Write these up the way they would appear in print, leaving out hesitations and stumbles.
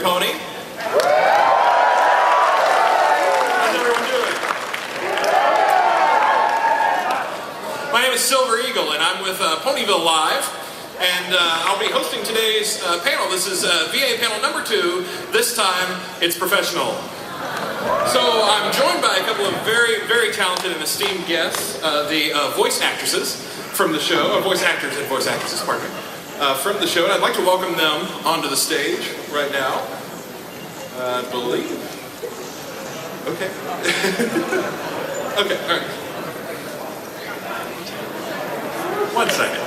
Pony. How's everyone doing? My name is Silver Eagle, and I'm with Ponyville Live, and I'll be hosting today's panel. This is VA panel number 2. This time, it's professional. So I'm joined by a couple of very, very talented and esteemed guests, the voice actresses from the show, voice actors and voice actresses, pardon me, from the show, and I'd like to welcome them onto the stage right now. I believe. Okay. Okay, all right. One second.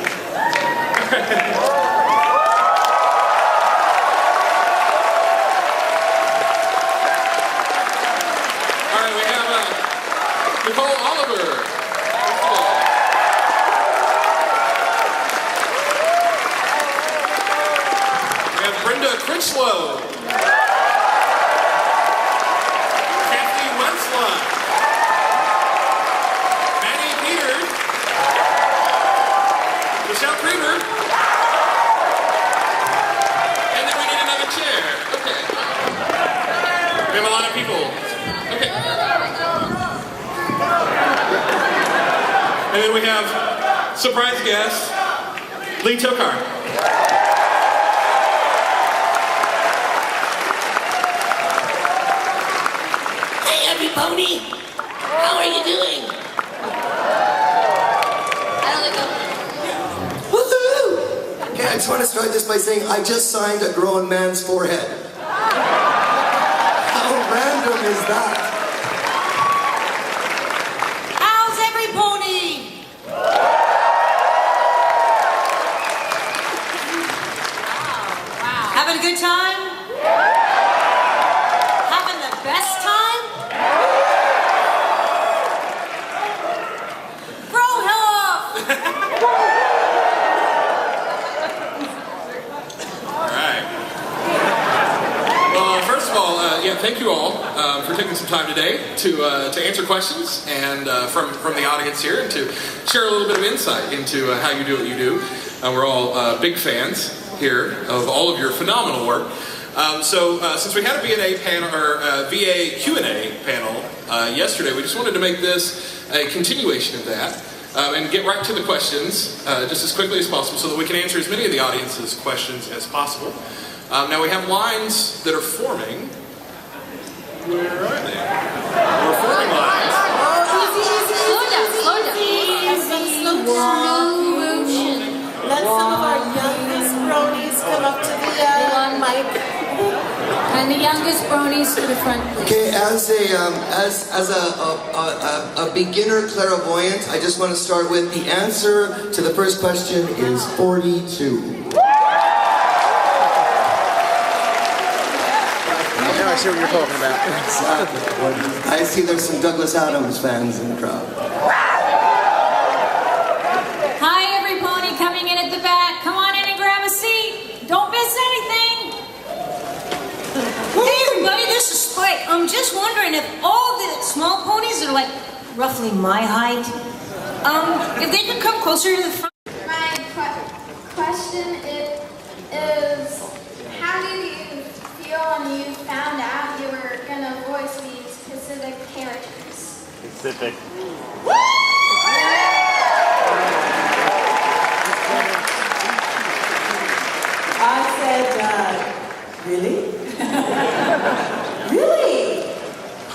All right, we have Nicole Oliver. We have Brenda Critchlow. And then we need another chair. Okay. We have a lot of people. Okay. And then we have surprise guest, Lee Tokar. Hey, every pony. How are you doing? I just want to start this by saying I just signed a grown man's forehead. How random is that? How's every pony? Wow. Having a good time? Having the best time? Bro, hello! Thank you all for taking some time today to answer questions and from the audience here, and to share a little bit of insight into how you do what you do. We're all big fans here of all of your phenomenal work. Since we had a VA panel or VA Q&A panel yesterday, we just wanted to make this a continuation of that and get right to the questions just as quickly as possible, so that we can answer as many of the audience's questions as possible. Now we have lines that are forming. Where are they? We're forming lines. Slow down. Let some of our youngest bronies come up to the mic. And the youngest bronies to the front. Okay, as a beginner clairvoyant, I just want to start with the answer to the first question is 42. I see what you're talking about. Exactly. I see there's some Douglas Adams fans in the crowd. Hi, every pony coming in at the back. Come on in and grab a seat. Don't miss anything. Hey, everybody, this is Spike. I'm just wondering if all the small ponies are like roughly my height. If they could come closer to the front. My question is, how did you feel when you found out you were gonna voice these specific characters? Specific. I said, really? Really?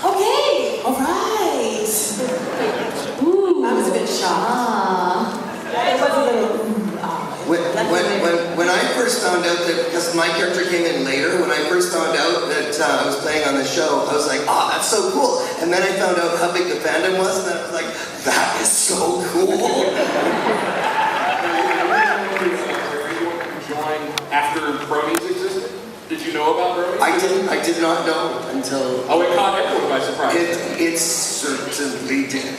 Okay, all right. Ooh. I was a bit shocked. It was a little, When I first found out that, because my character came in later, when I first found out that I was playing on the show, I was like, oh, that's so cool. And then I found out how big the fandom was, and then I was like, that is so cool. Join after Bronies existed? Did you know about Bronies? I did not know until... Oh, it caught everyone by surprise. It certainly did.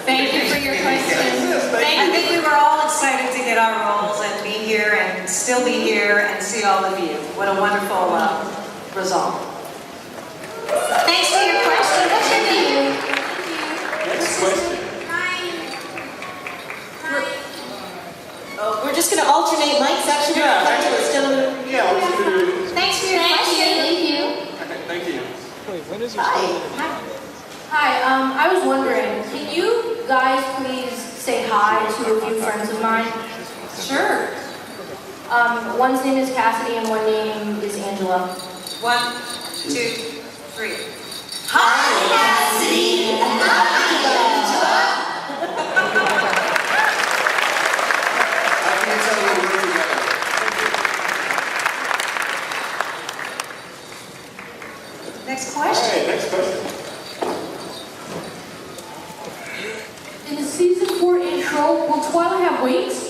Thank you for your question. I think we were all excited to get our roles and be here and still be here and see all of you. What a wonderful result. Thanks for your question. What's your name? Next question. we're just going to alternate mics. Actually, Yeah, actually, yeah, Hi. Hi, I was wondering, can you guys please say hi to a few friends of mine? Sure. One's name is Cassidy and one name is Angela. 1, 2, 3. Hi, Cassidy. I can't tell you we're together. Next question. All right, next question. In the season 4 intro, will Twilight have wings?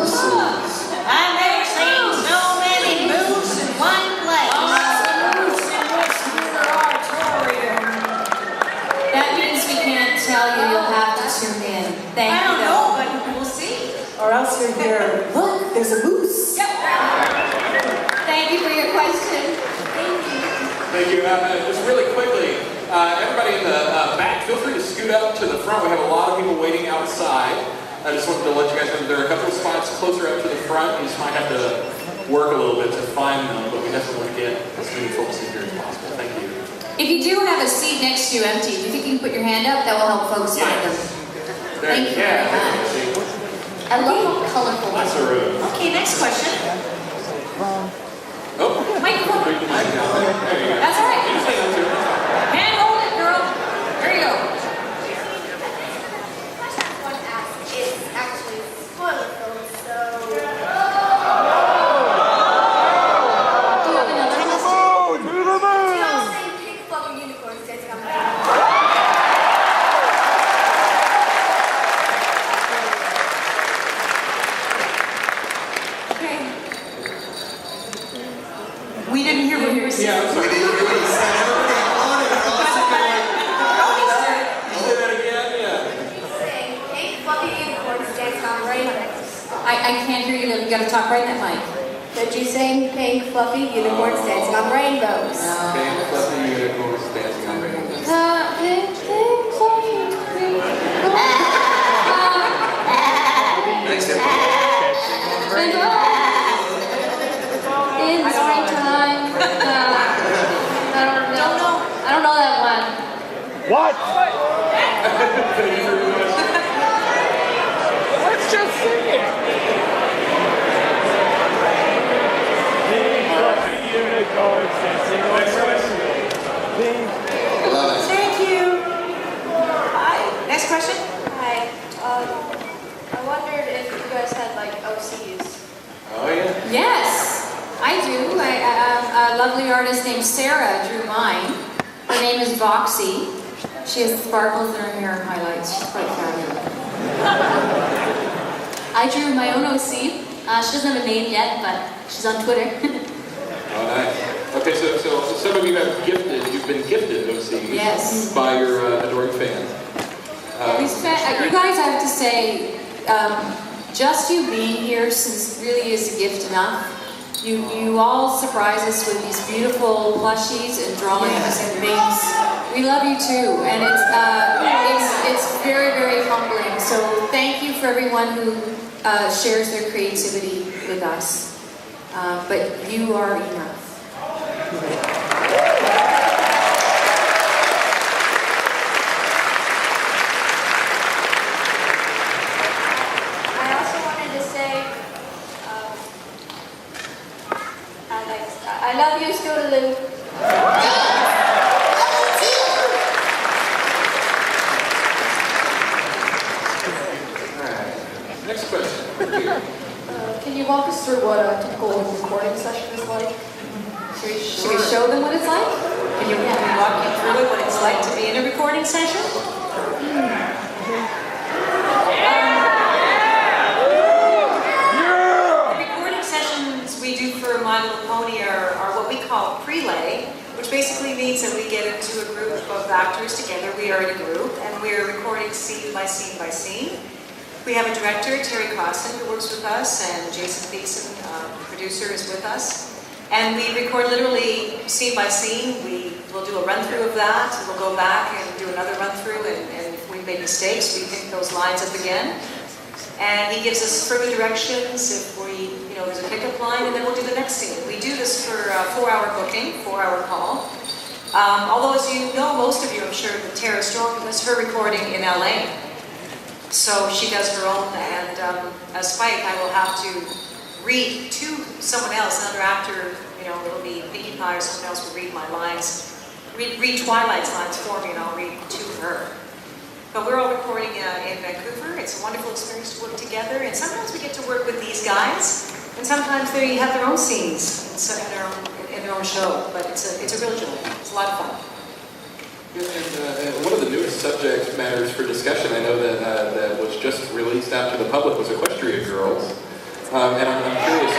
I've never seen so many moose in one place. That means we can't tell you. You'll have to tune in. Thank I you. don't know, but we'll see. Or else you're here. Look, there's a moose. Thank you for your question. Thank you. Just really quickly, everybody in the back, feel free to scoot up to the front. We have a lot of people waiting outside. I just wanted to let you guys know there are a couple of spots closer up to the front. You just might have to work a little bit to find them, but we definitely want to get as many folks in here as possible. Thank you. If you do have a seat next to you empty, do you think you can put your hand up? That will help folks find them. There, Thank you very much. I love how colorful That's this a room. Okay, next question. Oh, Microphone. there you go. That's all right. You can say that too. Hand hold it, girl. There you go. It's actually spoiler film, so... Do you have another question? We all sing Pink Fluffy Unicorns dancing on the ground. We didn't hear what you were saying. Yeah, I'm We sorry. didn't really say everything on it. We're all sitting there like, Say that again? Yeah. Sing Pink Fluffy Unicorns dancing on rainbows. I can't hear you. You got to talk right in that mic. Could you sing Pink Fluffy Unicorns dancing on rainbows? Pink fluffy unicorns dancing on rainbows. Pink fluffy next step. in springtime. I don't know that one. What? Let's just sing it. Unicorns dancing on rainbows. I love it. Thank you. Hi. Next question. Hi. I wondered if you guys had like OCs. Oh, yeah. Yes, I do. A lovely artist named Sarah drew mine. Her name is Voxy. She has sparkles in her hair and highlights. She's quite fabulous. I drew my own OC. She doesn't have a name yet, but she's on Twitter. Oh, nice. Okay, so some of you have you've been gifted OCs Yes. by your adoring fans. You guys, I have to say, just you being here really is a gift enough. You all surprise us with these beautiful plushies and drawings and things. We love you too, and it's very, very humbling. So thank you for everyone who shares their creativity with us. But you are enough. I also wanted to say, I love you, Scootaloo. Next question. Can you walk us through what a typical recording session is like? Should we show them what it's like? Can you walk me through it, what it's like to be in a recording session? The recording sessions we do for My Little Pony are what we call prelay, which basically means that we get into a group of actors together. We are in a group, and we are recording scene by scene by scene. We have a director, Terry Costin, who works with us, and Jason Thiessen, producer, is with us. And we record literally scene by scene. We will do a run-through of that. We'll go back and do another run-through, and if we made mistakes, we pick those lines up again. And he gives us further directions if we, there's a pickup line, and then we'll do the next scene. We do this for a 4-hour booking, 4-hour call. Although, as you know, most of you, I'm sure, that Tara Storm does her recording in LA. So she does her own, and as Spike, I will have to read to someone else, another actor, it'll be Pinkie Pie or someone else will read my lines, read Twilight's lines for me, and I'll read to her. But we're all recording in Vancouver. It's a wonderful experience to work together, and sometimes we get to work with these guys, and sometimes they have their own scenes in their own show, but it's a real joy. It's a lot of fun. And one of the newest subject matters for discussion, I know that was just released out to the public, was Equestria Girls. And I'm curious.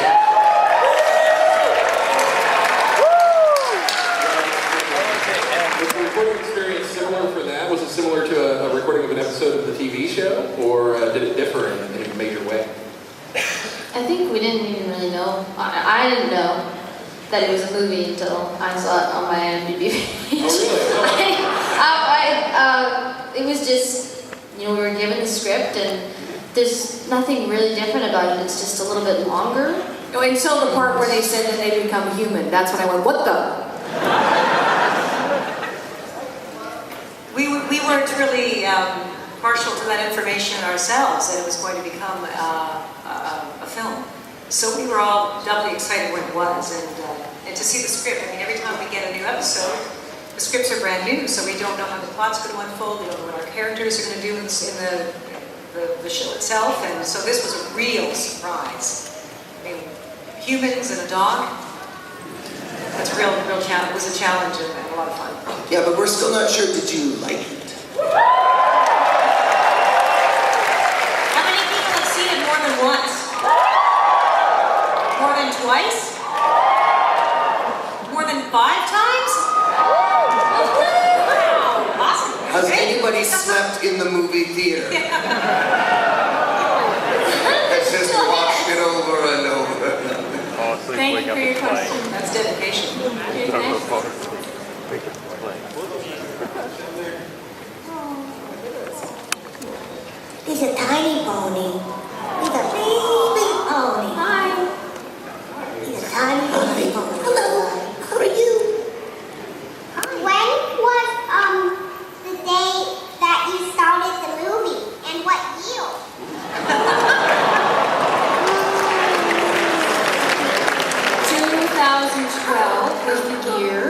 Was the recording experience similar for that? Was it similar to a recording of an episode of the TV show, or did it differ in a major way? I think we didn't even really know. I didn't know that it was a movie until I saw it on my IMDb page. Oh, really? It was just, we were given the script, and there's nothing really different about it. It's just a little bit longer. Until the part where they said that they become human. That's when I went, what the? We weren't really partial to that information ourselves, that it was going to become a film. So we were all doubly excited when it was, and to see the script. I mean, every time we get a new episode, the scripts are brand new, so we don't know how the plot's going to unfold, we don't know what our characters are going to do in the show itself, and so this was a real surprise. I mean, humans and a dog, that's a real challenge. It was a challenge and a lot of fun. Yeah, but we're still not sure, did you like it? How many people have seen it more than once? More than twice? More than 5 times? Wow, awesome. Has anybody slept in the movie theater? It's just watched it over and over and over. Thank you for your question. That's dedication. He's a tiny pony. He's a baby pony. Hi. He's a tiny baby pony. Hello. How are you? When was the day that you started the movie, and what year? 2012 was the year,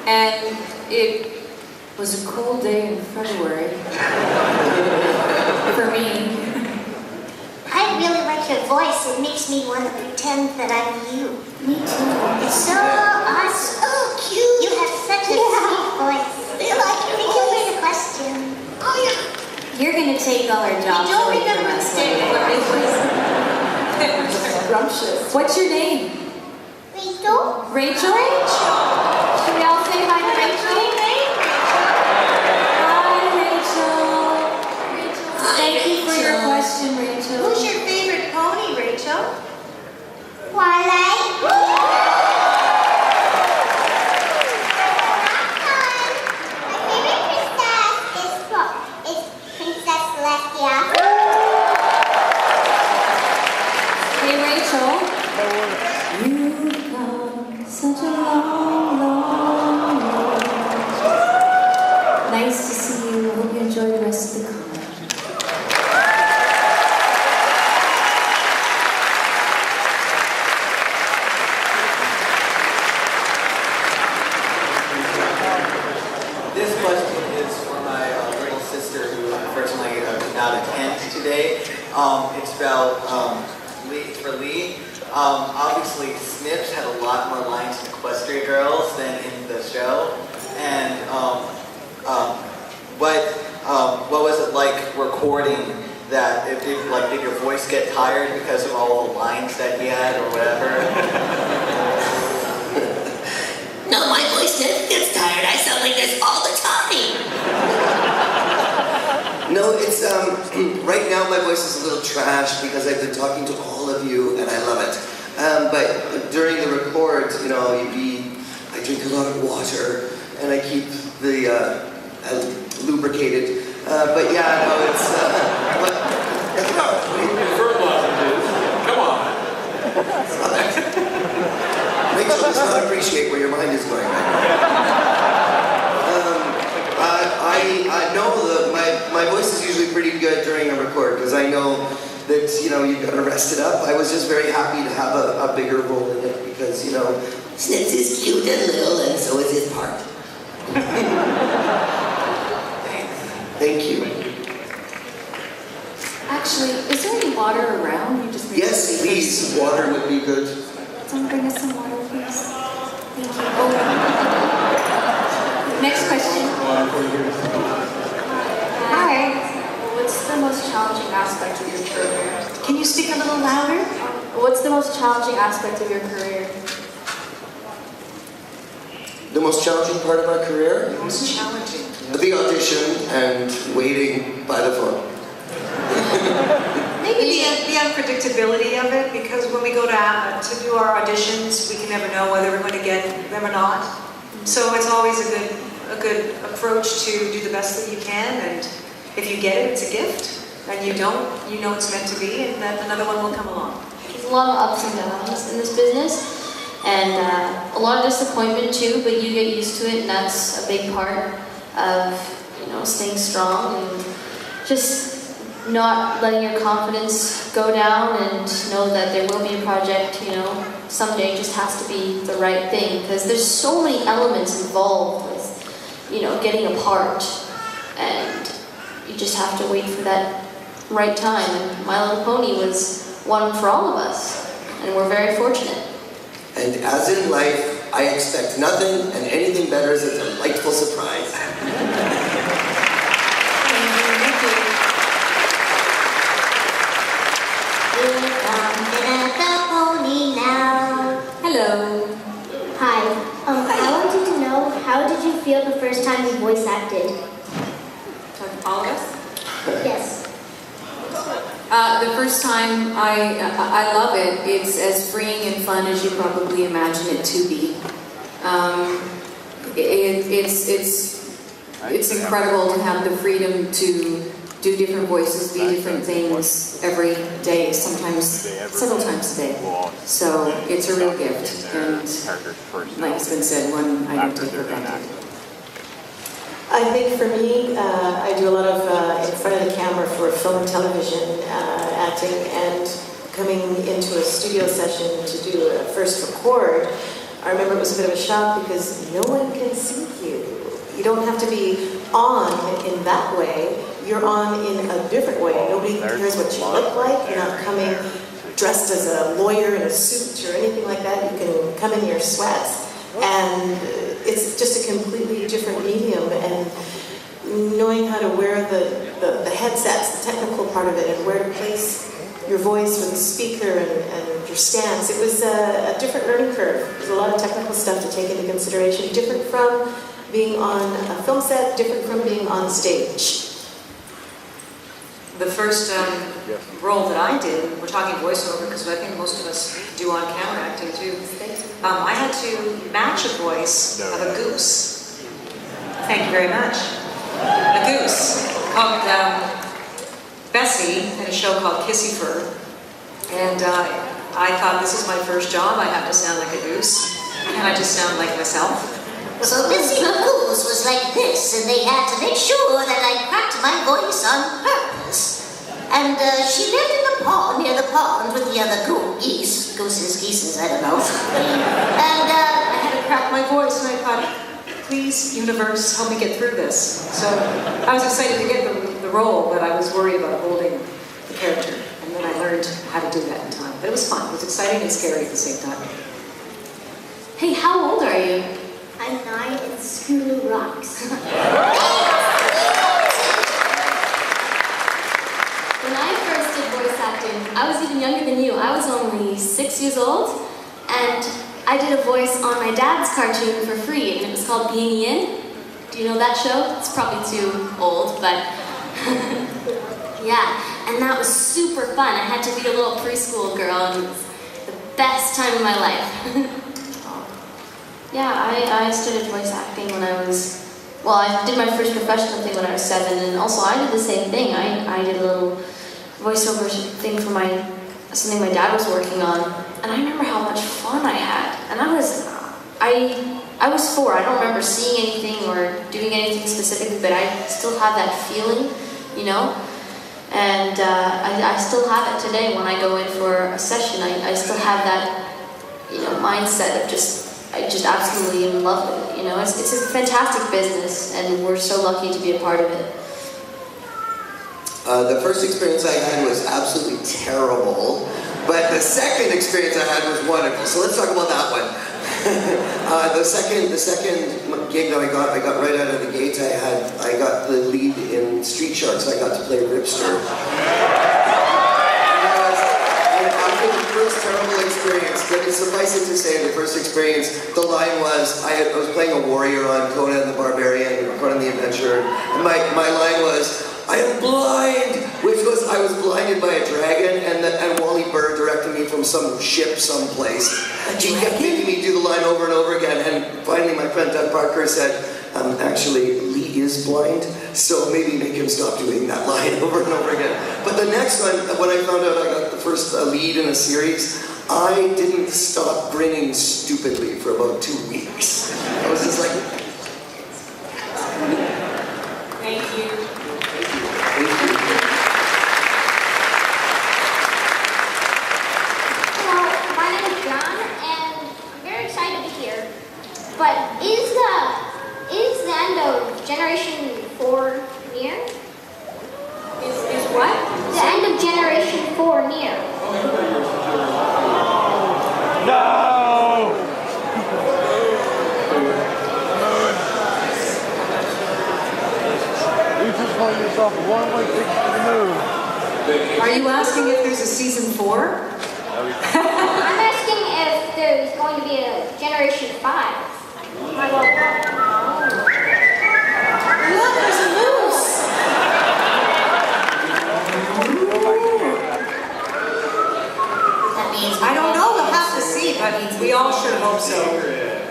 and it was a cold day in February for me. I really like your voice. It makes me want to pretend that I'm you. Me too. It's so awesome. So cute. You have such a sweet voice. You like your voice? Can you read a question? Oh, yeah. You're gonna take all our jobs don't away from remember us. the day. Scrumptious. What's your name? Rachel? Rachel? Should we all say hi to Rachel? Hi, Rachel. Thank you for your question, Rachel. Who's your favorite pony, Rachel? Twilight? My favorite princess is Princess Celestia. Hey, Rachel. You've come such a long, long way. Nice to see you. I hope you enjoy the rest of the con. This question is for my little sister who unfortunately could not attend today. It's about Lee. Obviously, Snips had a lot more lines in Equestria Girls than in the show. And what was it like recording that? Did your voice get tired because of all the lines that he had or whatever? No, my voice never gets tired. I sound like this all the time. No, it's, right now my voice is a little trash because I've been talking to all of you and I love it. But during the record, I drink a lot of water and I keep the, lubricated. But yeah, no, it's, pretty good during a record because I know that, you know, you've got to rest it up. I was just very happy to have a bigger role in it because, you know, Snips is cute and little, and so is his part. Thank you. Actually, is there any water around? You just Yes, please. Water would be good. Someone bring us some water, please. Thank you. Oh. Next question. Hi. What's the most challenging aspect of your career? Can you speak a little louder? What's the most challenging aspect of your career? The most challenging part of our career? Most challenging. The audition and waiting by the phone. Maybe the unpredictability of it, because when we go to do our auditions, we can never know whether we're going to get them or not. So it's always a good approach to do the best that you can, and if you get it, it's a gift. And you don't, you know it's meant to be, and that another one will come along. There's a lot of ups and downs in this business, and a lot of disappointment too, but you get used to it, and that's a big part of, you know, staying strong and just not letting your confidence go down, and know that there will be a project, you know, someday. Just has to be the right thing, because there's so many elements involved with, you know, getting a part, and you just have to wait for that right time. And My Little Pony was one for all of us, and we're very fortunate. And as in life, I expect nothing and anything better is a delightful surprise. Hello. Hi. I wanted to know, how did you feel the first time you voice acted? All of us? Yes. The first time, I love it. It's as freeing and fun as you probably imagine it to be. It's incredible to have the freedom to do different voices, be different things every day, sometimes several times a day. So it's a real gift, and like it's been said, one I don't take for granted. I think for me, I do a lot of in front of the camera for film and television acting, and coming into a studio session to do a first record, I remember it was a bit of a shock because no one can see you. You don't have to be on in that way. You're on in a different way. Nobody cares what you look like. You're not coming dressed as a lawyer in a suit or anything like that. You can come in your sweats. And it's just a completely different medium. And knowing how to wear the headsets, the technical part of it, and where to place your voice with the speaker and your stance, it was a different learning curve. There's a lot of technical stuff to take into consideration, different from being on a film set, different from being on stage. The first role that I did, we're talking voiceover because I think most of us do on camera acting too. I had to match a voice of a goose. Thank you very much. A goose called Bessie in a show called Kissy Fur. And I thought, this is my first job, I have to sound like a goose. And I just sound like myself. So Bessie the Goose was like this, and they had to make sure that I cracked my voice on purpose. And she lived in the pond, near the pond, with the other geese. Geeses, I don't know. And I had to crack my voice, and I thought, please, universe, help me get through this. So I was excited to get the role, but I was worried about holding the character. And then I learned how to do that in time. But it was fun. It was exciting and scary at the same time. Hey, how old are you? I'm 9 and school rocks. When I first did voice acting, I was even younger than you. I was only 6 years old, and I did a voice on my dad's cartoon for free, and it was called Being In. Do you know that show? It's probably too old, but yeah, and that was super fun. I had to be a little preschool girl, and it was the best time of my life. Yeah, I started voice acting when I was, well, I did my first professional thing when I was 7, and also I did the same thing. I did a little voiceover thing for something my dad was working on, and I remember how much fun I had. And I was 4. I don't remember seeing anything or doing anything specifically, but I still have that feeling, you know. And I still have it today when I go in for a session. I still have that, mindset of I just absolutely in love with it. It's a fantastic business, and we're so lucky to be a part of it. The first experience I had was absolutely terrible, but the second experience I had was wonderful. So let's talk about that one. The second gig that I got right out of the gates. I got the lead in Street Sharks. I got to play Ripster. After the first terrible experience, suffice it to say, the first experience, the line was, I was playing a warrior on Conan the Barbarian, Conan the Adventurer, and my line was, I am blind, which was I was blinded by a dragon, and Wally Burr directed me from some ship someplace. He kept making me do the line over and over again, and finally my friend Doug Parker said, actually, Lee is blind, so maybe make him stop doing that line over and over again. But the next one, when I found out I got the first lead in a series, I didn't stop grinning stupidly for about 2 weeks. I was just like... Thank you. Hello, my name is John, and I'm very excited to be here. But is the end of Generation 4 near? Is what? The end of Generation 4 near? No! You just call yourself a one-way ticket to the moon. Are you asking if there's a season 4? I'm asking if there's going to be a Generation 5. Look, there's a moose! That means I don't know, we'll have to see, but we all should hope so.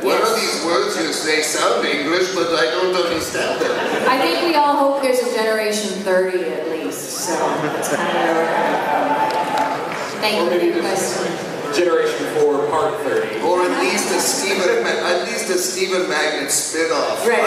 What are these words you say? Sound English, but I don't understand them. I think we all hope there's a Generation 30 at least, so that's kind of where we're coming from. Thank you for your question. Generation 4, Part 30. Or at least a Stephen Magnet spin-off. Right.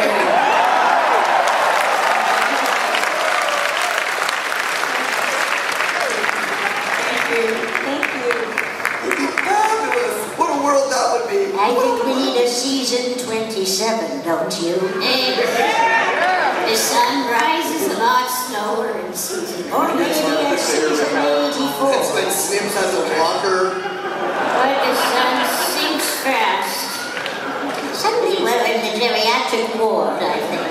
What a world that would be. I think we need a season 27, don't you? The sun rises a lot slower in season. Or maybe a season 84. That's when Snims has a walker. But the sun sinks fast. Suddenly we're in the geriatric ward, I think.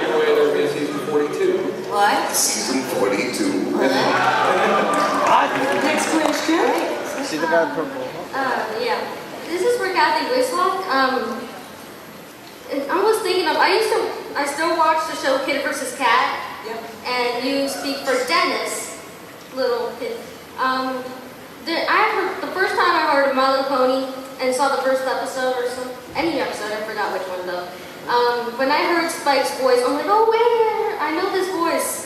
Your way there is season 42. What? Season 42. Next question. See the guy in purple. Yeah. This is for Kathy Wislock. I was thinking of, I still watch the show Kid vs. Cat. Yep. And you speak for Dennis, little kid. The first time I heard of My Little Pony and saw the first episode or any episode, I forgot which one though. When I heard Spike's voice, I'm like, oh wait, I know this voice.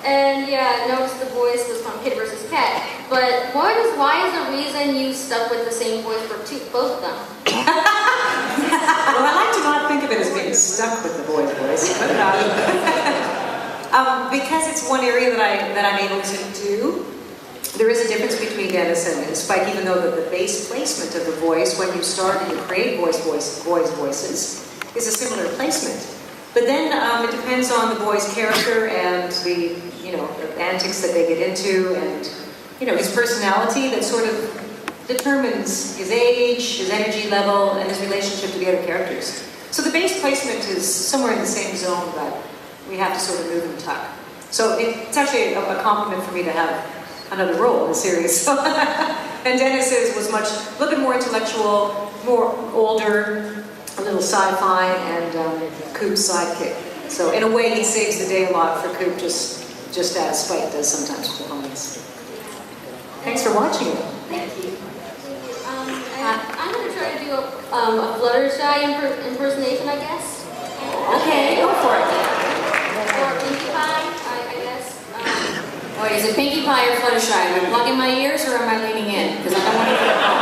And yeah, I noticed the voice was from Kid vs. Cat. But why is the reason you stuck with the same voice for both of them? Well, I like to not think of it as being stuck with the boy's voice, but because it's one area that I'm able to do. There is a difference between Dennis and Spike, even though the base placement of the voice when you start and you create boys' voices is a similar placement. But then it depends on the boy's character and the antics that they get into, and his personality that sort of determines his age, his energy level, and his relationship to the other characters. So the base placement is somewhere in the same zone, but we have to sort of move and tuck. So it's actually a compliment for me to have another role in the series. And Dennis's was a little bit more intellectual, more older, a little sci-fi, and Coop's sidekick. So in a way, he saves the day a lot for Coop, just as Spike does sometimes for opponents. Thanks for watching it. Thank you. I'm going to try to do a Fluttershy impersonation, I guess. Okay, go for it. Or Pinkie Pie, I guess. Wait, is it Pinkie Pie or Fluttershy? Am I plugging my ears or am I leaning in? Because I don't want to get it wrong.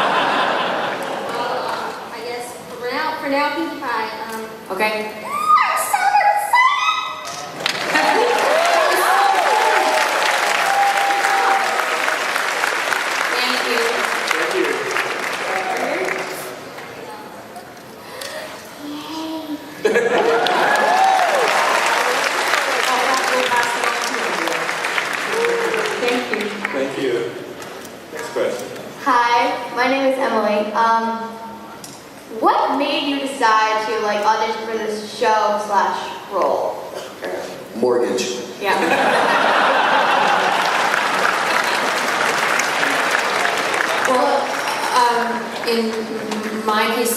I guess for now, Pinkie Pie. Okay. I'm so excited! Thank you. Thank you. Next question. Hi, my name is Emily. What made you decide to like audition for this show / role? Mortgage. Yeah. Well, in my case,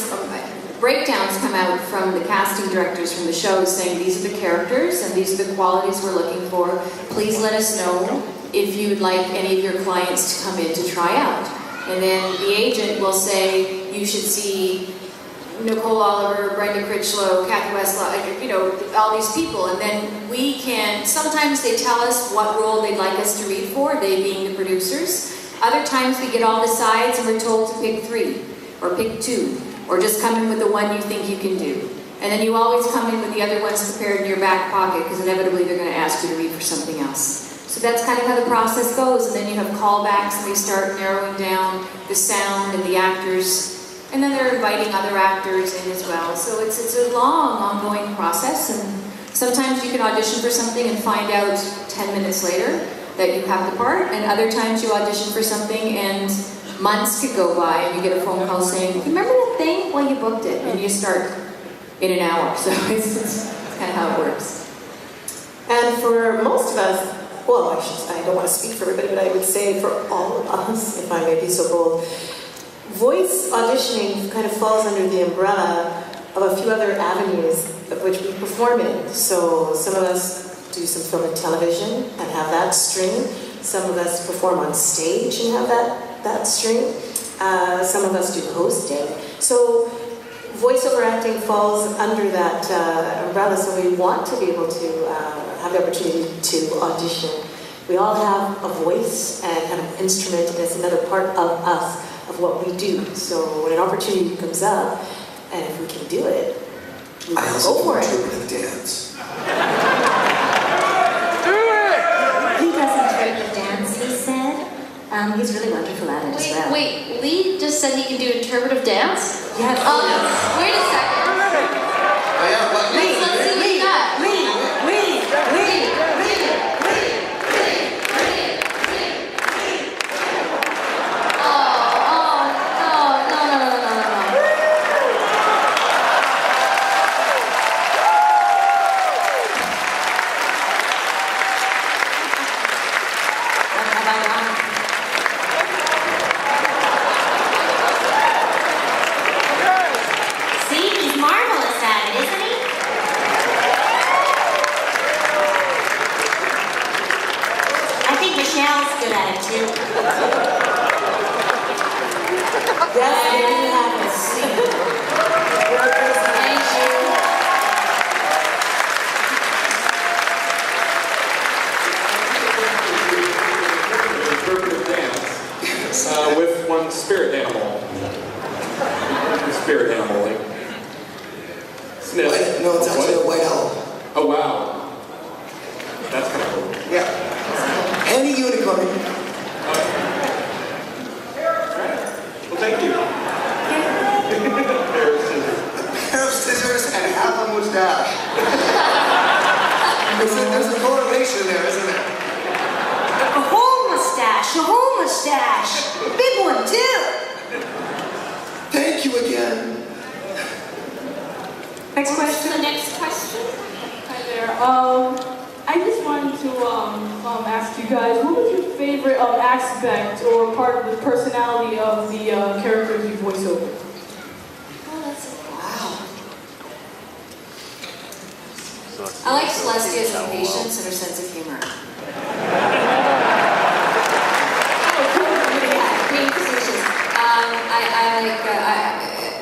breakdowns come out from the casting directors from the shows saying these are the characters and these are the qualities we're looking for. Please let us know if you'd like any of your clients to come in to try out. And then the agent will say, you should see Nicole Oliver, Brenda Critchlow, Kathy Westlaw, you know, all these people. And then we can, sometimes they tell us what role they'd like us to read for, they being the producers. Other times we get all the sides and we're told to pick 3 or pick 2 or just come in with the one you think you can do. And then you always come in with the other ones prepared in your back pocket because inevitably they're going to ask you to read for something else. So that's kind of how the process goes, and then you have callbacks and they start narrowing down the sound and the actors, and then they're inviting other actors in as well. So it's a long, ongoing process, and sometimes you can audition for something and find out 10 minutes later that you have the part, and other times you audition for something and months could go by and you get a phone call saying, you remember that thing? Well, you booked it, and you start in an hour. So it's kind of how it works. And for most of us, well, I don't want to speak for everybody, but I would say for all of us, if I may be so bold, voice auditioning kind of falls under the umbrella of a few other avenues of which we perform in. So some of us do some film and television and have that stream. Some of us perform on stage and have that stream. Some of us do hosting. So voiceover acting falls under that umbrella, so we want to be able to have the opportunity to audition. We all have a voice and kind of instrument, and it's another part of us, of what we do. So when an opportunity comes up, and if we can do it, we I can also go for it. interpretive dance. He does interpretive dance, he said. He's really wonderful at it as well. Wait, Lee just said he can do interpretive dance? Yes. Wait a second. Oh yeah, what? Let's see what you got. With one spirit animal. Spirit animal, like Sniff. No, it's actually a white owl. Oh wow. That's kind of cool. Yeah. And a unicorn. Well, thank you. A pair of scissors and half a mustache. There's a correlation there, isn't there? A whole mustache. A big one, too. Thank you again. Next question. The next question. Hi there. I just wanted to ask you guys, what was your favorite aspect or part of the personality of the characters you voice over? Oh, that's wow. I like Celestia's impatience and her sense of humor.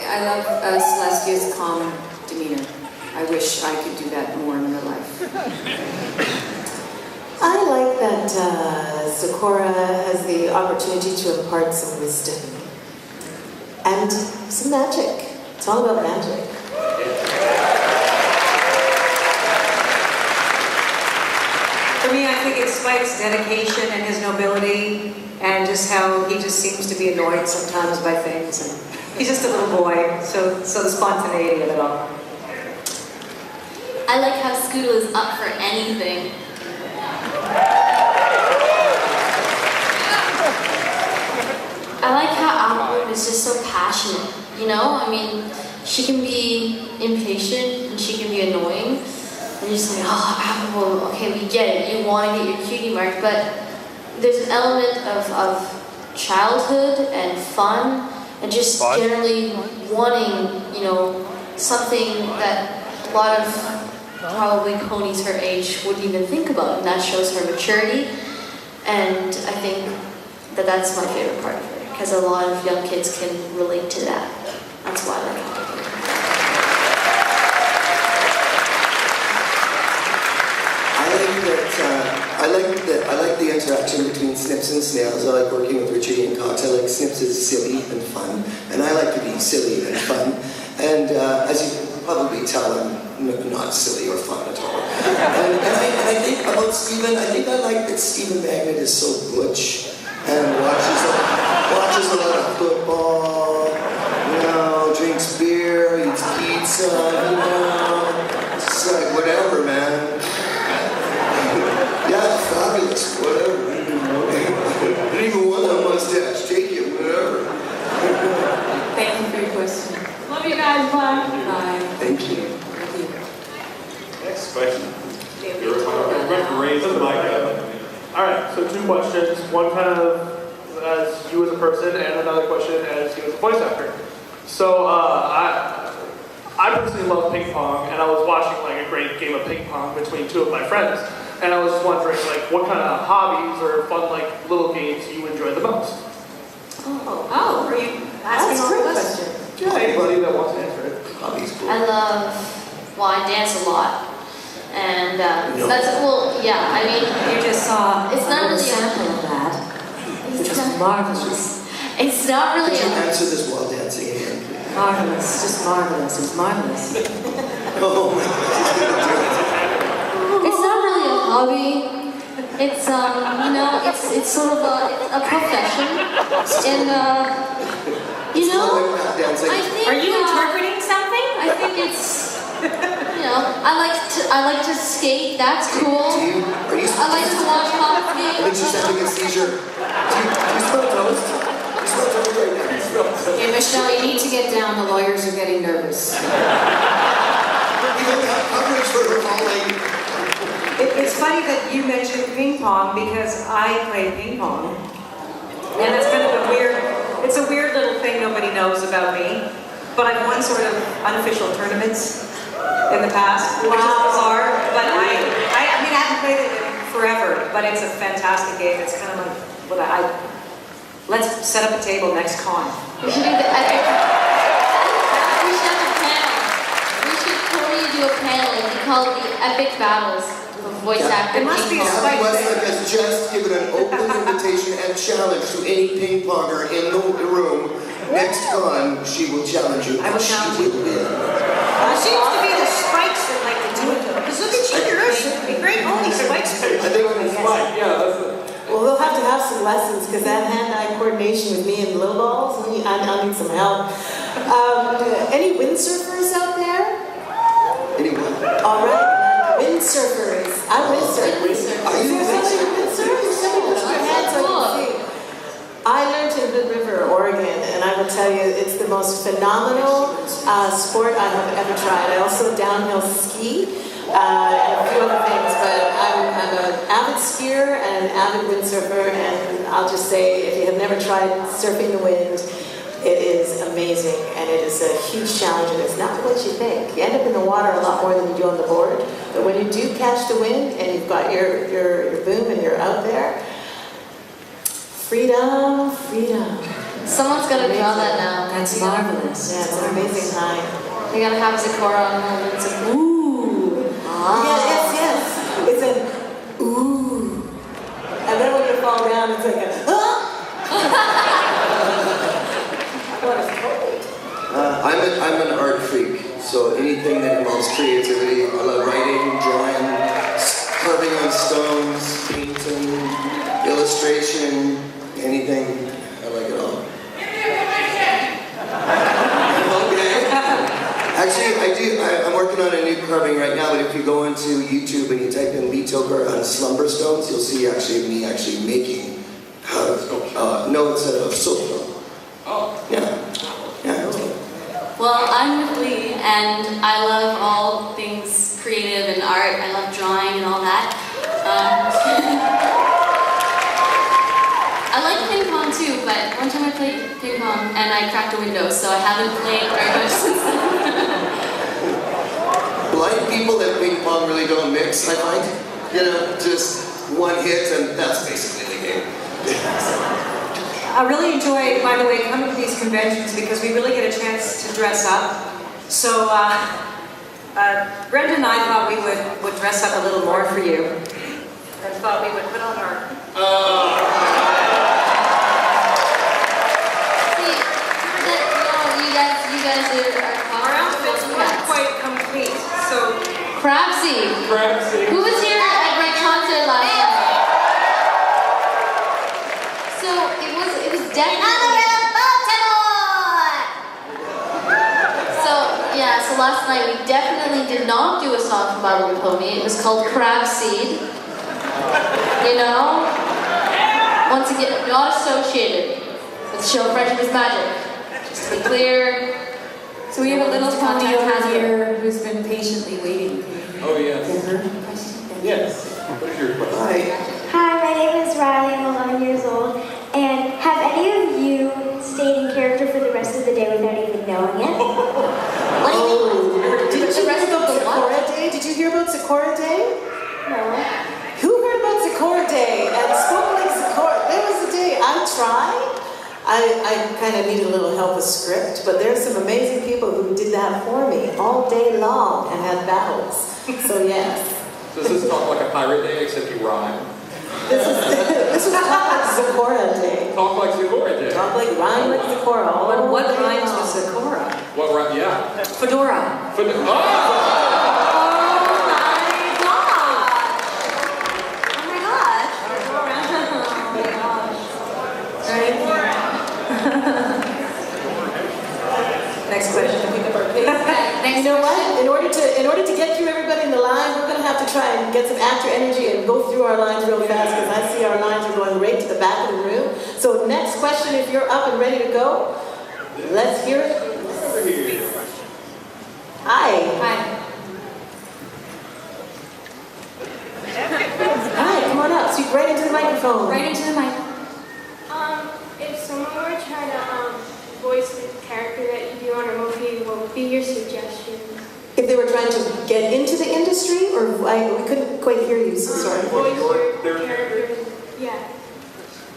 I love Celestia's calm demeanor. I wish I could do that more in real life. I like that Sakura has the opportunity to impart some wisdom and some magic. It's all about magic. For me, I think it's Spike's dedication and his nobility, and just how he just seems to be annoyed sometimes by things. And he's just a little boy, so the spontaneity of it all. I like how Scooter is up for anything. I like how Apple is just so passionate, you know? I mean, she can be impatient and she can be annoying. And you're just like, oh, Apple, okay, we get it. You want to get your cutie mark, but there's an element of childhood and fun and just generally wanting, you know, something that a lot of probably ponies her age wouldn't even think about, and that shows her maturity. And I think that that's my favorite part of her, because a lot of young kids can relate to that. That's why I like her. I like the interaction between Snips and Snails. I like working with Richie and Cox. I like Snips is silly and fun, and I like to be silly and fun. And as you can probably tell, I'm not silly or fun at all. And I think about Stephen, I think I like that Stephen Magnet is so butch and watches a lot of football, you know, drinks beer, eats pizza, you know. It's just like, whatever, man. Yeah, it's fabulous, whatever. I don't even want a mustache, take it, whatever. Thank you for your question. Love you guys, bye. Bye. Thank you. Next question. You're raised the mic up. All right, so 2 questions. One kind of as you as a person, and another question as you as a voice actor. So I personally love ping pong, and I was watching like a great game of ping pong between 2 of my friends, and I was wondering like what kind of hobbies or fun like little games you enjoy the most. Are you asking all of us? Yeah, anybody that wants to answer it. Hobbies, cool. I dance a lot. And that's, well, yeah, I mean, You just saw it's not a really sample of that, which was marvelous. It's not really Could you answer this while dancing again, please? Marvelous, just marvelous. It's marvelous. Oh my God. It's not really a hobby. It's you know, it's sort of a profession. And you know, I think Are you interpreting something? I think it's, you know, I like to skate. That's cool. I like to watch hockey I think games. she's having a seizure. Do you smell toast? You smell toast right now. You smell toast. Okay, Michelle, you need to get down. The lawyers are getting nervous. We don't have coverage for her falling. It's funny that you mentioned ping pong because I play ping pong. And it's kind of a weird little thing nobody knows about me. But I've won sort of unofficial tournaments in the past, which is bizarre. But I mean, I haven't played it in forever, but it's a fantastic game. It's kind of like let's set up a table next con. We should do the epic. We should have a panel. We should totally do a panel. We call it the epic battles of voice actor. It must be a Abby spike Westlick thing. has just given an open invitation and challenge to any ping ponger in the room. Next con, she will challenge you. I will challenge you. She will win. It seems to be the spikes that like to do it though. Because look at you, you're a great only spikes. I think it's Spike, yeah, that's it. Well, they'll have to have some lessons because that hand-eye coordination with me and little balls, I'll need some help. Any windsurfers out there? anyone. All right, windsurfers. I'm windsurfing. Are you windsurfers? Somebody put your hands so I can see. I learned in Hood River, Oregon, and I will tell you, it's the most phenomenal sport I have ever tried. I also downhill ski and a few other things, but I'm an avid skier and an avid windsurfer, and I'll just say, if you have never tried surfing the wind, it is amazing, and it is a huge challenge, and it's not what you think. You end up in the water a lot more than you do on the board, but when you do catch the wind and you've got your boom and you're out there, freedom, freedom. Someone's got to draw that now. That's marvelous. Yeah, it's an amazing high. We gotta have Zikora on home. It's a ooh. Ah. Yeah, yes. It's an ooh. And then when you fall down, it's like a ah. What is cold? I'm an art freak, so anything that involves creativity, I love writing, drawing, carving on stones, drawing right now, but if you go into YouTube and you type in Lee Toker on slumber stones, you'll see me actually making no, it's a soap stone. Oh. Yeah. Well, I'm with Lee, and I love all things creative and art. I love drawing and all that. I like ping pong too, but one time I played ping pong and I cracked a window, so I haven't played very much since then. Blind people at ping pong really don't mix, I find. Just one hit and that's basically the game. I really enjoy, by the way, coming to these conventions because we really get a chance to dress up. So Brenda and I thought we would dress up a little more for you. And thought we would put on our... You guys Our outfits weren't quite complete, so... Crabsy. Who was here at BronyCon last night? So it was definitely... So last night we definitely did not do a song from My Little Pony. It was called Crab Seed. Once again, not associated with the show Friendship is Magic. Just to be clear. So we have a little pony over here who's been patiently waiting. Oh, yes. Yes. What is your question? Hi, my name is Riley. I'm 11 years old. And have any of you stayed in character for the rest of the day without even knowing it? What do you mean? Did you hear about Sakura Day? Did you hear about Sakura Day? No. Who heard about Sakura Day? And spoke like Sakura. There was a day I tried. I kind of needed a little help with script, but there's some amazing people who did that for me all day long and had battles. So yes. So does this talk like a pirate day except you rhyme? This is Talk Like Sakura Day. Talk like Sakura Day. Talk like rhyme like Sakura. What rhymes with Sakura? What rhyme? Yeah. Fedora. Oh my gosh. Next question. Pick up our pace. You know what? In order to get through everybody in the line, we're going to have to try and get some actor energy and go through our lines real fast because I see our lines are going right to the back of the room. So next question, if you're up and ready to go, let's hear it. Hi. Hi, come on up. Speak right into the microphone. Right into the mic. If someone were trying to voice the character that you do on a movie, what would be your suggestion? If they were trying to get into the industry, or we couldn't quite hear you, so sorry. Voice your character. Yeah.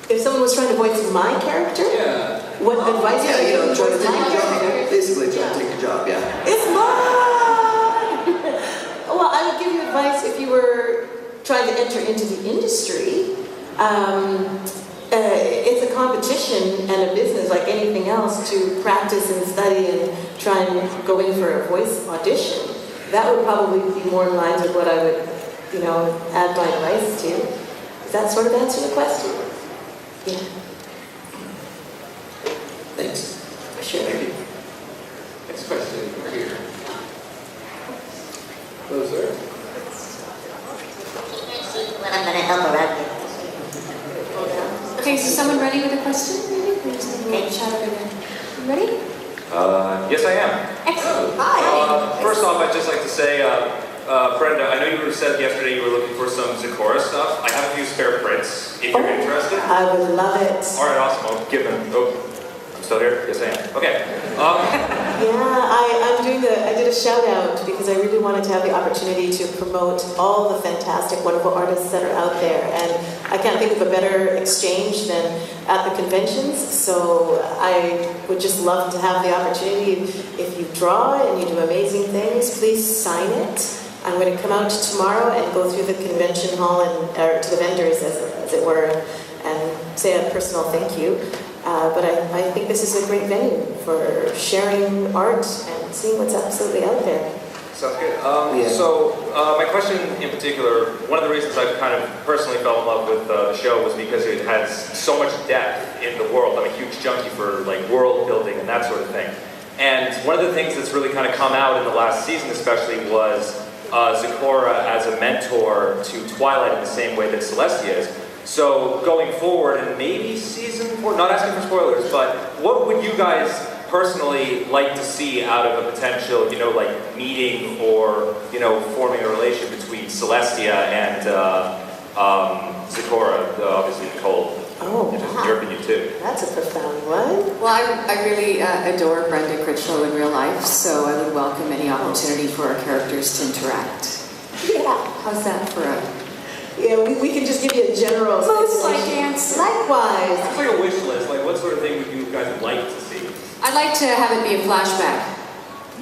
If someone was trying to voice my character? Yeah. What advice would you give? Try to take a job. Basically, try to take a job, yeah. It's mine! Well, I would give you advice if you were trying to enter into the industry. It's a competition and a business like anything else to practice and study and try and go in for a voice audition. That would probably be more in line with what I would, add my advice to. Does that sort of answer the question? Yeah. Thanks. Sure. Thank you. Next question over here. Hello, sir. When I'm going to help her out here. Okay, so someone ready with a question? Maybe? We're just going to chat over there. You ready? Yes, I am. Excellent. Hi. First off, I'd just like to say, Brenda, I know you said yesterday you were looking for some Sakura stuff. I have a few spare prints, if you're interested. I would love it. All right, awesome. I'll give them. Oh, I'm still here? Yes, I am. Okay. I did a shout out because I really wanted to have the opportunity to promote all the fantastic, wonderful artists that are out there. And I can't think of a better exchange than at the conventions. So I would just love to have the opportunity. If you draw and you do amazing things, please sign it. I'm going to come out tomorrow and go through the convention hall or to the vendors, as it were, and say a personal thank you. But I think this is a great venue for sharing art and seeing what's absolutely out there. Sounds good. So my question in particular, one of the reasons I kind of personally fell in love with the show was because it has so much depth in the world. I'm a huge junkie for like world building and that sort of thing. And one of the things that's really kind of come out in the last season especially was Zecora as a mentor to Twilight in the same way that Celestia is. So going forward, and maybe season 4, not asking for spoilers, but what would you guys personally like to see out of a potential, like meeting or, forming a relation between Celestia and Zecora, obviously Nicole? Oh, wow. Your opinion too. That's a profound one. Well, I really adore Brenda Critchlow in real life, so I would welcome any opportunity for our characters to interact. Yeah. How's that for a... Yeah, we can just give you a general... Most like answer. Likewise. It's like a wish list. Like, what sort of thing would you guys like to see? I'd like to have it be a flashback.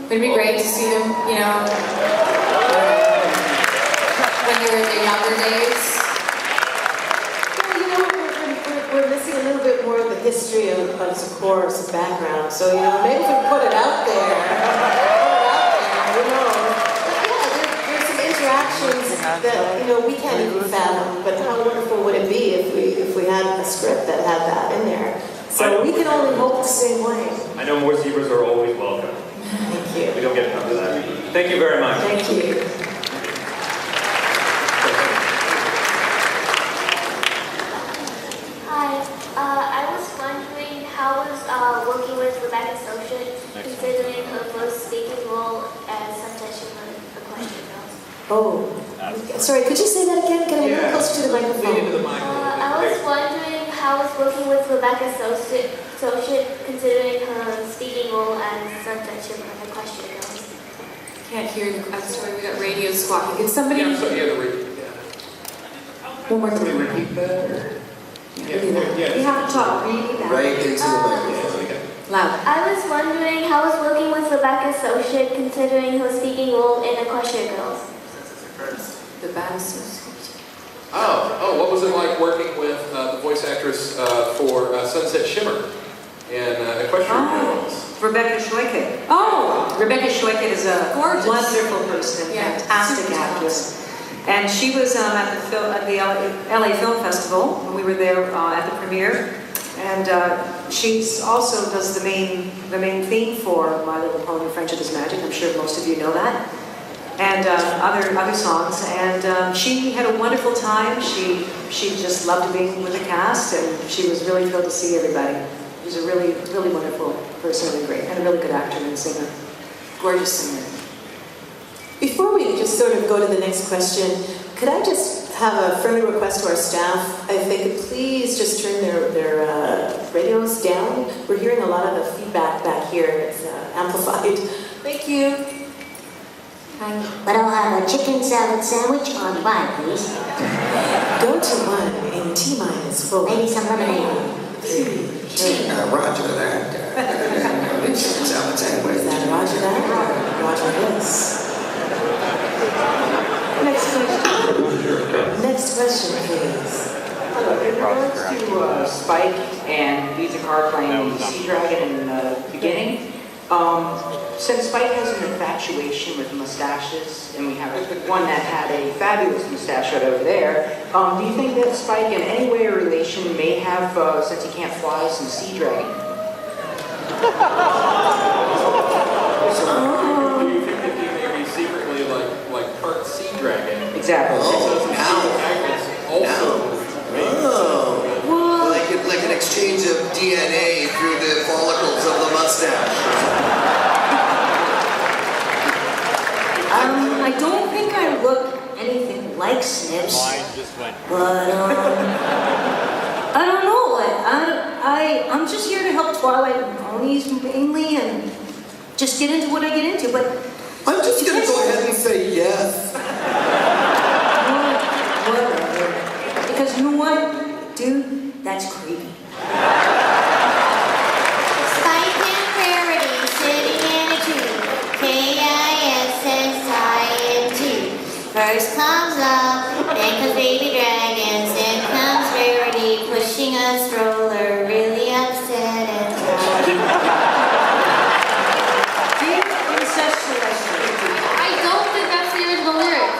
Would it be great to see them, when they were in their younger days? We're missing a little bit more of the history of Zecora's background, so maybe we can put it out there. Who knows? But yeah, there's some interactions that we can't even fathom. But how wonderful would it be if we had a script that had that in there? So we can only hope the same way. I know more zebras are always welcome. Thank you. We don't get enough of that. Thank you very much. Thank you. I was wondering how was working with Rebecca Sochit, considering her first speaking role as Sunset Shimmer, the question girls. Oh, sorry, could you say that again? Can I get closer to the microphone? I was wondering how was working with Rebecca Sochit, considering her speaking role as Sunset Shimmer, the question girls. Can't hear the... I'm sorry, we got radio squawking. Can somebody... Yeah, the radio. One more time. Repeat that? You have to talk really loud. Right into the microphone. Loud. I was wondering how was working with Rebecca Sochit, considering her speaking role in Equestria Girls. The band association. What was it like working with the voice actress for Sunset Shimmer in Equestria Girls? Rebecca Schweikert. Rebecca Schweikert is a wonderful person, fantastic actress. And she was at the LA Film Festival when we were there at the premiere. And she also does the main theme for My Little Pony: Friendship is Magic. I'm sure most of you know that. And other songs. And she had a wonderful time. She just loved being with the cast, and she was really thrilled to see everybody. She was a really, really wonderful person and a really good actor and singer. Gorgeous singer. Before we just sort of go to the next question, could I just have a friendly request to our staff? If they could please just turn their radios down. We're hearing a lot of the feedback back here. It's amplified. Thank you. But I'll have a chicken salad sandwich on 5, please. Go to 1 in T-4. Maybe some lemonade. 3. Roger that. Salad sandwich. Is that Roger that? Roger this. Next question, please. Hello. In regards to Spike and Visa Car playing Sea Dragon in the beginning, since Spike has an infatuation with mustaches, and we have one that had a fabulous mustache right over there, do you think that Spike in any way or relation may have, since he can't fly, some Sea Dragon? Do you think that he may be secretly like part sea dragon? Exactly. Like an exchange of DNA through the follicles of the mustache. I don't think I look anything like Snips. But I don't know. I'm just here to help Twilight and ponies mainly, and just get into what I get into. But I'm just gonna go ahead and say yes. Whatever. Because you know what, dude? That's creepy. Spike and Rarity sitting in a tube. KISSING. First comes love, then comes baby dragons, then comes Rarity pushing a stroller, really upset and proud. I don't think that's the original lyric.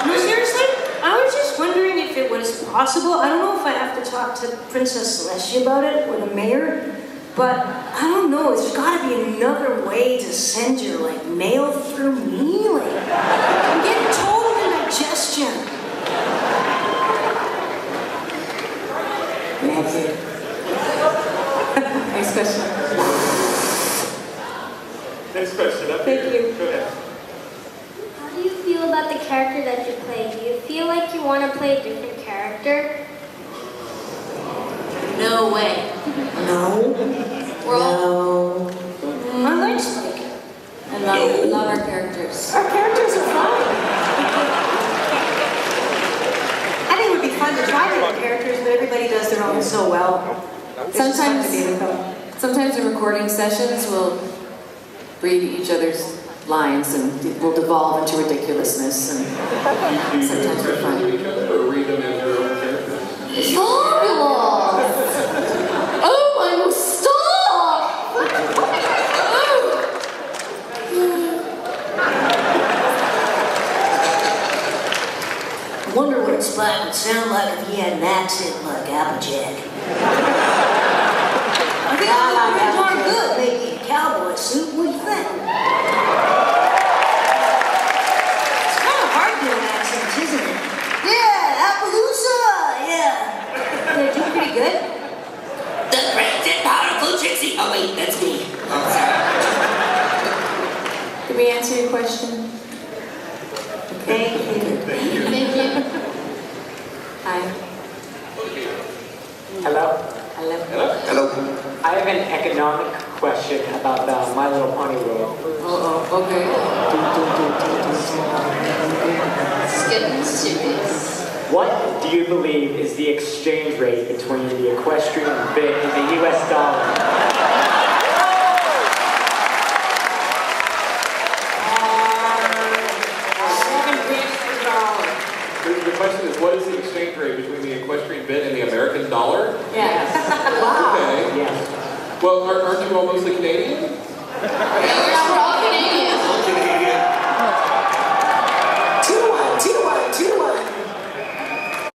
No, seriously? I was just wondering if it was possible. I don't know if I have to talk to Princess Celestia about it or the mayor, but I don't know, there's gotta be another way to send your like mail through me. Like, I'm getting total indigestion. Next question. Next question. Up Thank here. you. Go ahead. How do you feel about the character that you play? Do you feel like you want to play a different character? No way. No. We're all. No. I like Spike. I love our characters. Our characters are fun. I think it would be fun to try different characters, but everybody does their own so well. It's just fun to be with them. Sometimes in recording sessions, we'll read each other's lines and we'll devolve into ridiculousness. And sometimes we're fun. Each other or read them as your own characters? Fabulous! Oh, I will stop! I wonder what Spike would sound like if he had an accent like Applejack. I think I would pretty darn good, maybe a cowboy suit. What do you think? It's kind of hard doing accents, isn't it? Yeah, Appaloosa, yeah. Did I do pretty good? The great and powerful Trixie. Oh wait, that's me. Oh, sorry. Did we answer your question? Thank you. Thank you. Hi. Hello? Hello. I have an economic question about the My Little Pony world. Okay. It's getting serious. What do you believe is the exchange rate between the equestrian bit and the US dollar? The question is, what is the exchange rate between the equestrian bit and the American dollar? Yes. Okay. Yes. Well, aren't you all mostly Canadian? Yeah, we're all